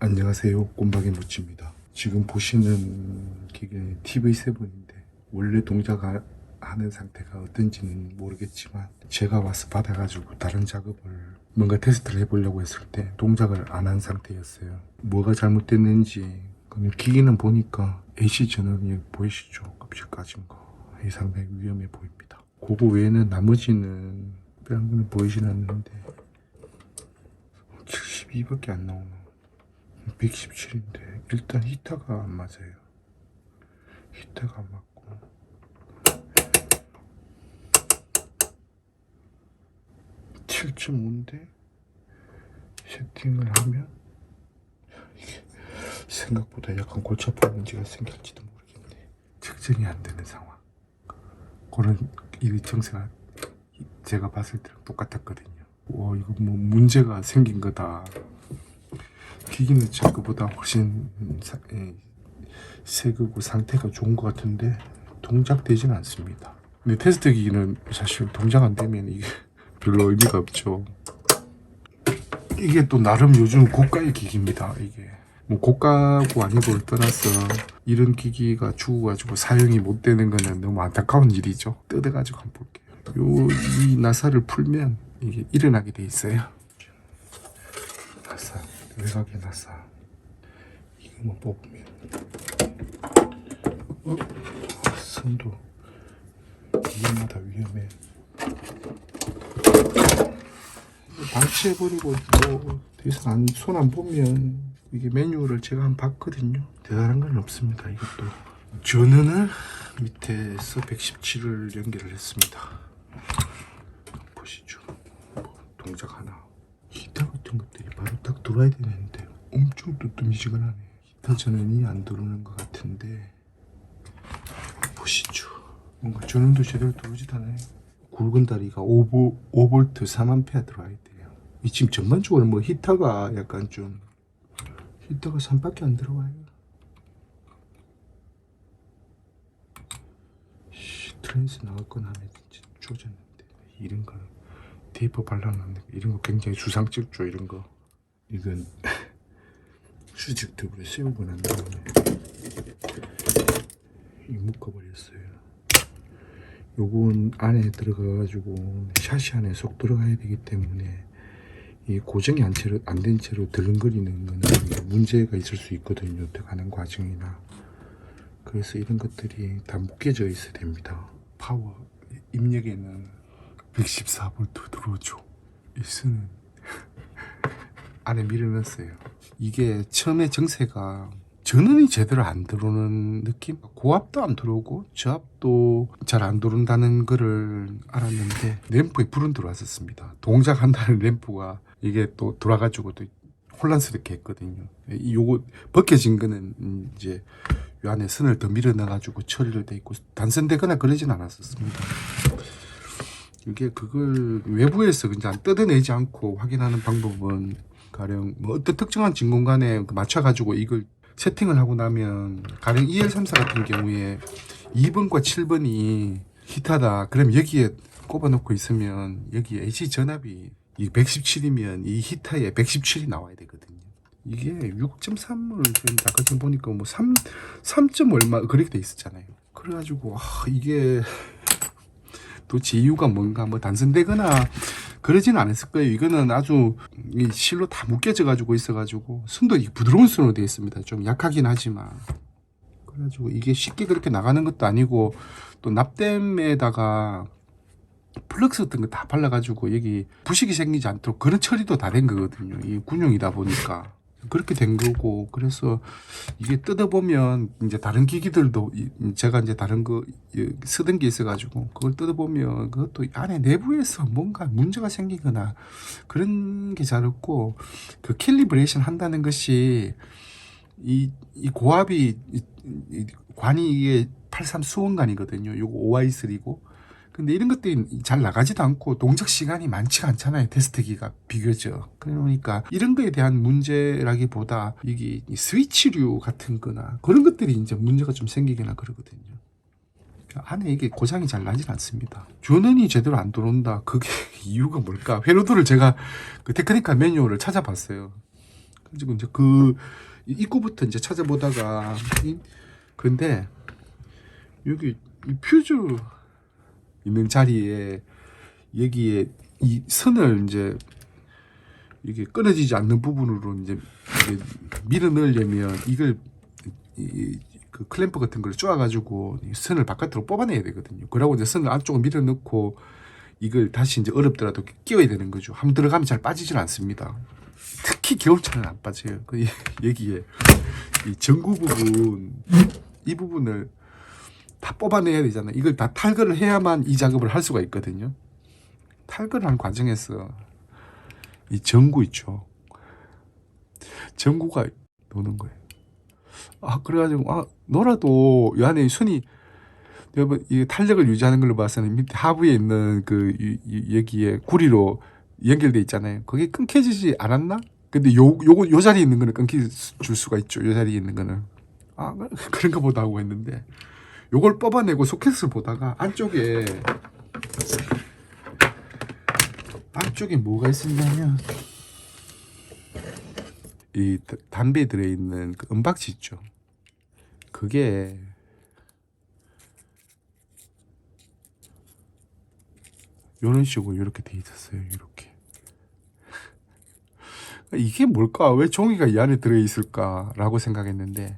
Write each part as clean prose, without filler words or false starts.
안녕하세요, 꼼박이 모찌입니다. 지금 보시는 기계는 TV7인데 원래 동작을 하는 상태가 어떤지는 모르겠지만 제가 와서 받아가지고 다른 작업을 뭔가 테스트를 해보려고 했을 때 동작을 안 한 상태였어요. 뭐가 잘못됐는지 그러면 기기는 보니까 AC 전원이 보이시죠? 껍질 까진 거. 이 상당히 위험해 보입니다. 그거 외에는 나머지는 다른 거는 보이진 않는데 72밖에 안 나오나. 117인데 일단 히터가 안 맞아요. 히터가 안 맞고 7.5인데 세팅을 하면 이게 생각보다 약간 골치 아픈 문제가 생길지도 모르겠네. 측정이 안 되는 상황. 그런 이 정세가 제가 봤을 때랑 똑같았거든요. 와, 이거 뭐 문제가 생긴 거다. 기기는 제 거보다 훨씬 새 거고 상태가 좋은 것 같은데 동작되진 않습니다. 근데 테스트 기기는 사실 동작 안 되면 이게 별로 의미가 없죠. 이게 또 나름 요즘 고가의 기기입니다. 이게 뭐 고가고 아니고를 떠나서 이런 기기가 죽어가지고 사용이 못 되는 거는 너무 안타까운 일이죠. 뜯어가지고 한번 볼게요. 이 나사를 풀면 이게 일어나게 돼 있어요. 나사, 외곽의 나사. 이거만 뽑으면 선도 위험하다. 위험해. 방치해버리고 뭐 더 이상 손 안 보면 이게 매뉴얼을 제가 한번 봤거든요. 대단한 건 없습니다. 이것도 전원을 밑에서 117을 연결을 했습니다. 보시죠. 뭐 동작 하나. 히터 같은 것들이 바로 딱 들어와야 되는데 엄청 뜨뜻미지근하네. 히터 전원이 안 들어오는 것 같은데 보시죠. 뭔가 전원도 제대로 들어오지도 않아요. 굵은 다리가 5V 3A 들어와야 돼요. 이 지금 전반적으로 뭐 히터가 약간 좀 히터가 3밖에 안 들어와요. 트랜스 나갔거나 하면 진짜 조졌는데 이런 거 테이프 발라놨는데 이런 거 굉장히 주상적죠. 이런 거 이건 수직 튜브를 세우고 난 다음에 묶어버렸어요. 요건 안에 들어가가지고 샤시 안에 쏙 들어가야 되기 때문에 이 고정이 안 된 채로 들렁거리는 거는 문제가 있을 수 있거든요. 들어가는 과정이나. 그래서 이런 것들이 다 묶여져 있어야 됩니다. 파워 입력에는 114V 들어오죠. 이스는 안에 밀어넣었어요. 이게 처음에 정세가 전원이 제대로 안 들어오는 느낌? 고압도 안 들어오고 저압도 잘 안 들어온다는 거를 알았는데 램프에 불은 들어왔었습니다. 동작한다는 램프가 이게 또 돌아가지고 또 혼란스럽게 했거든요. 요거 벗겨진 거는 이제 요 안에 선을 더 밀어 넣어가지고 처리를 돼 있고 단선되거나 그러진 않았었습니다. 이게 그걸 외부에서 그냥 뜯어내지 않고 확인하는 방법은 가령 뭐 어떤 특정한 진공관에 맞춰가지고 이걸 세팅을 하고 나면 가령 EL34 같은 경우에 2번과 7번이 히타다. 그럼 여기에 꼽아놓고 있으면 여기에 AC 전압이 이 117이면 이 히타에 117이 나와야 되거든요. 이게 6.3을 아까 지금 보니까 뭐 3점 얼마 그렇게 돼 있었잖아요. 그래가지고 이게 도대체 이유가 뭔가 뭐 단선되거나 그러진 않았을 거예요. 이거는 아주 이 실로 다 묶여져 가지고 있어가지고 선도 부드러운 선으로 되어 있습니다. 좀 약하긴 하지만 그래가지고 이게 쉽게 그렇게 나가는 것도 아니고 또 납땜에다가 플럭스 같은 거 다 발라가지고 여기 부식이 생기지 않도록 그런 처리도 다 된 거거든요. 이 군용이다 보니까 그렇게 된 거고. 그래서 이게 뜯어보면 이제 다른 기기들도 제가 이제 다른 거 쓰던 게 있어가지고 그걸 뜯어보면 그것도 안에 내부에서 뭔가 문제가 생기거나 그런 게 잘 없고, 그 캘리브레이션 한다는 것이 이 고압이 관이 이게 83 수원관이거든요. 요거 OI3고. 근데 이런 것들이 잘 나가지도 않고 동작 시간이 많지가 않잖아요. 테스트기가 비교적. 그러니까 이런 거에 대한 문제라기보다 이게 스위치류 같은 거나 그런 것들이 이제 문제가 좀 생기거나 그러거든요. 안에 이게 고장이 잘 나진 않습니다. 전원이 제대로 안 들어온다. 그게 이유가 뭘까? 회로도를 제가 그 테크니컬 매뉴얼을 찾아봤어요. 그리고 이제 그 입구부터 이제 찾아보다가 그런데 여기 이 퓨즈 있는 자리에 여기에 이 선을 이제 이게 끊어지지 않는 부분으로 이제 밀어 넣으려면 이걸 그 클램프 같은 걸 쪼아가지고 선을 바깥으로 뽑아내야 되거든요. 그러고 이제 선을 안쪽으로 밀어 넣고 이걸 다시 이제 어렵더라도 끼워야 되는 거죠. 한번 들어가면 잘 빠지질 않습니다. 특히 겨울철은 안 빠져요. 여기에 이 전구 부분 이 부분을 다 뽑아내야 되잖아요. 이걸 다 탈거를 해야만 이 작업을 할 수가 있거든요. 탈거를 하는 과정에서 이 전구 있죠. 전구가 노는 거예요. 그래가지고 놀아도 이 안에 선이 여러분 이 탄력을 유지하는 걸로 봐서는 밑에 하부에 있는 그 여기에 구리로 연결돼 있잖아요. 그게 끊겨지지 않았나? 근데 요 자리에 있는 거는 끊길 줄 수가 있죠. 요 자리에 있는 거는 그런가 보다 하고 했는데 요걸 뽑아내고 소켓을 보다가 안쪽에 뭐가 있었냐면 이 담배에 들어있는 그 은박지 있죠. 그게 이런 식으로 이렇게 돼 있었어요. 이렇게. 이게 뭘까? 왜 종이가 이 안에 들어있을까라고 생각했는데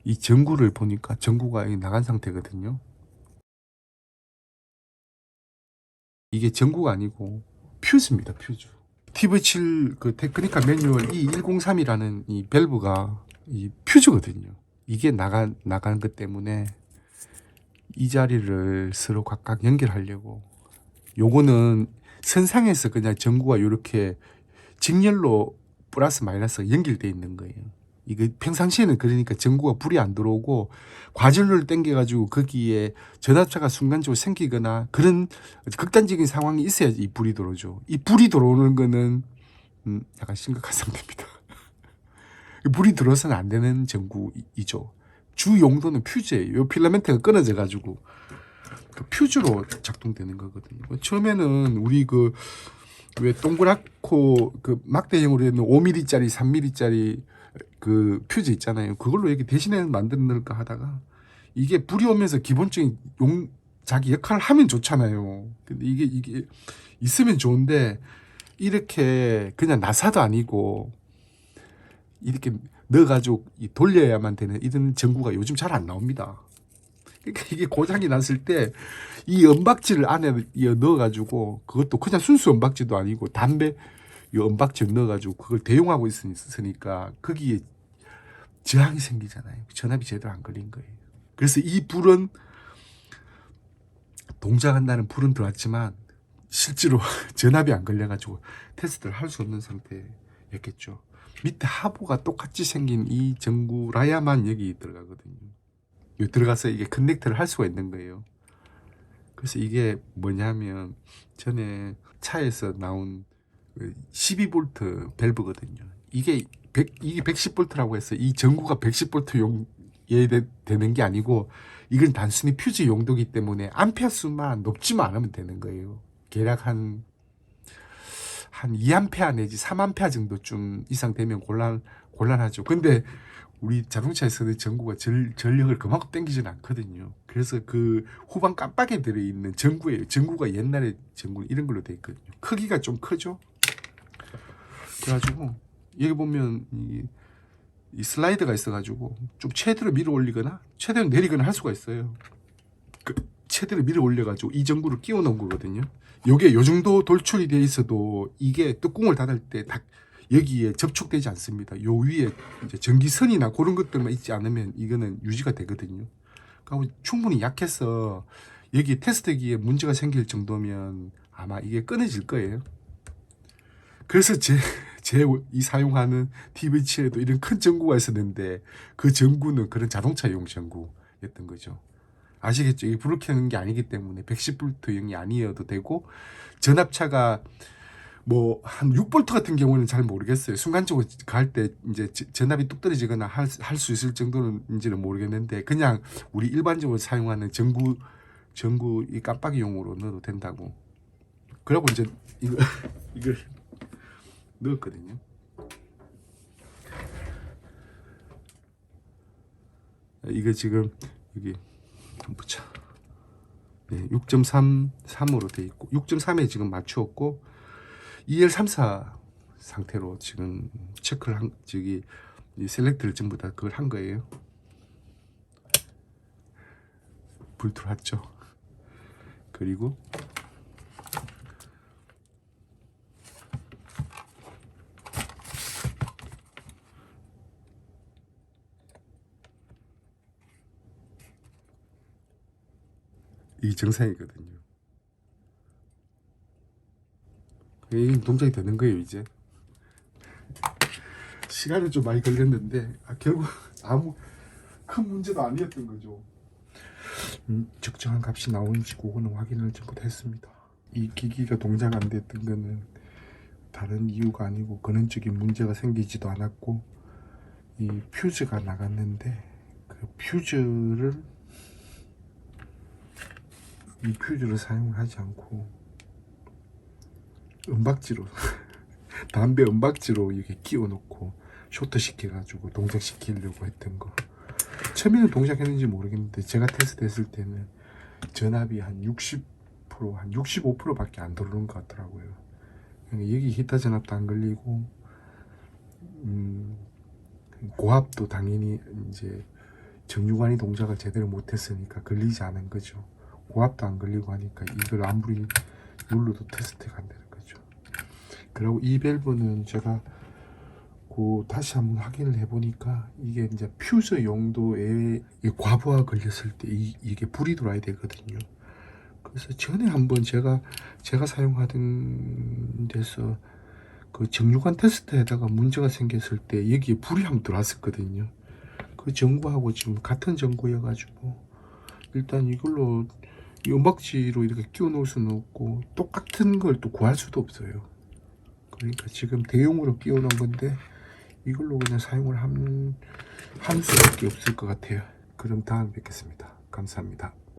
이 전구를 보니까 전구가 나간 상태거든요. 이게 전구가 아니고 퓨즈입니다. 퓨즈. TV7 그 테크니컬 매뉴얼 E103이라는 이 밸브가 이 퓨즈거든요. 이게 나간 것 때문에 이 자리를 서로 각각 연결하려고 요거는 선상에서 그냥 전구가 이렇게 직렬로 플러스 마이너스가 연결되어 있는 거예요. 이게 평상시에는 그러니까 전구가 불이 안 들어오고 과전로를 당겨가지고 거기에 전압차가 순간적으로 생기거나 그런 극단적인 상황이 있어야지 이 불이 들어오죠. 이 불이 들어오는 거는 약간 심각한 상태입니다. 불이 들어서는 안 되는 전구이죠. 주 용도는 퓨즈예요. 이 필라멘트가 끊어져 가지고 그 퓨즈로 작동되는 거거든요. 처음에는 우리 왜 동그랗고 그 막대형으로 되는 5mm짜리, 3mm짜리 그 퓨즈 있잖아요. 그걸로 이렇게 대신에 만들까 하다가 이게 불이 오면서 기본적인 자기 역할을 하면 좋잖아요. 근데 이게 있으면 좋은데 이렇게 그냥 나사도 아니고 이렇게 넣어가지고 돌려야만 되는 이런 전구가 요즘 잘 안 나옵니다. 그러니까 이게 고장이 났을 때 이 은박지를 안에 넣어가지고 그것도 그냥 순수 은박지도 아니고 담배 이 은박지를 넣어가지고 그걸 대용하고 있으니까 거기에 저항이 생기잖아요. 전압이 제대로 안 걸린 거예요. 그래서 이 불은 동작한다는 불은 들어왔지만 실제로 전압이 안 걸려가지고 테스트를 할 수 없는 상태였겠죠. 밑에 하부가 똑같이 생긴 이 전구라야만 여기 들어가거든요. 여기 들어가서 이게 커넥트를 할 수가 있는 거예요. 그래서 이게 뭐냐면 전에 차에서 나온 12V 밸브거든요. 이게 110V라고 해서 이 전구가 110V 되는 게 아니고 이건 단순히 퓨즈 용도이기 때문에 암페어 수만 높지만 않으면 되는 거예요. 대략 한 2A 내지 3A 정도 좀 이상 되면 곤란하죠. 근데 우리 자동차에서는 전구가 전력을 그만큼 땡기지는 않거든요. 그래서 그 후방 깜빡이에 들어있는 전구예요. 전구가 옛날에 전구 이런 걸로 되어 있거든요. 크기가 좀 크죠. 그래가지고 여기 보면 이 슬라이드가 있어가지고 좀 최대로 밀어 올리거나 최대로 내리거나 할 수가 있어요. 최대로 밀어 올려가지고 이 전구를 끼워 놓은 거거든요. 요게 요 정도 돌출이 돼 있어도 이게 뚜껑을 닫을 때 여기에 접촉되지 않습니다. 요 위에 이제 전기선이나 그런 것들만 있지 않으면 이거는 유지가 되거든요. 그러니까 충분히 약해서 여기 테스트기에 문제가 생길 정도면 아마 이게 끊어질 거예요. 그래서 제 이 사용하는 TV7에도 이런 큰 전구가 있었는데 그 전구는 그런 자동차용 전구였던 거죠. 아시겠죠? 이게 불을 켜는 게 아니기 때문에 110V형이 아니어도 되고 전압차가 뭐 한 6V 같은 경우는 잘 모르겠어요. 순간적으로 갈 때 이제 전압이 뚝 떨어지거나 할 수 있을 정도인지는 모르겠는데 그냥 우리 일반적으로 사용하는 전구 이 깜빡이용으로 넣어도 된다고. 그러고 이제 이걸 넣었거든요. 이거 지금 여기 한번 보자. 네, 6.33으로 돼 있고 6.3에 지금 맞추었고 2L34 상태로 지금 체크를 한 저기 이 셀렉트를 전부 다 그걸 한 거예요. 불 들어왔죠. 그리고 이 정상이거든요. 이 동작이 되는 거예요. 이제 시간은 좀 많이 걸렸는데 결국 아무 큰 문제도 아니었던 거죠. 적정한 값이 나오는지 그거는 확인을 전부 다 했습니다. 이 기기가 동작 안 됐던 거는 다른 이유가 아니고 근원적인 문제가 생기지도 않았고 이 퓨즈가 나갔는데 그 퓨즈를 사용을 하지 않고 은박지로 담배 은박지로 이렇게 끼워 놓고 쇼트 시켜 가지고 동작 시키려고 했던 거. 처음에는 동작했는지 모르겠는데 제가 테스트 했을 때는 전압이 한 60%, 한 65%밖에 안 들어오는 것 같더라고요. 여기 히터 전압도 안 걸리고 고압도 당연히 이제 정유관이 동작을 제대로 못했으니까 걸리지 않은 거죠. 고압도 안 걸리고 하니까 이걸 아무리 눌러도 테스트가 안 되는 거죠. 그리고 이 밸브는 제가 다시 한번 확인을 해보니까 이게 이제 퓨즈 용도에 과부하 걸렸을 때 이게 불이 들어와야 되거든요. 그래서 전에 한번 제가 사용하던 데서 그 정유관 테스트에다가 문제가 생겼을 때 여기에 불이 한번 들어왔었거든요. 그 전구하고 지금 같은 전구여가지고 일단 이걸로 이 은박지로 이렇게 끼워 놓을 수는 없고 똑같은 걸 또 구할 수도 없어요. 그러니까 지금 대용으로 끼워 놓은 건데 이걸로 그냥 사용을 할 수밖에 없을 것 같아요. 그럼 다음에 뵙겠습니다. 감사합니다.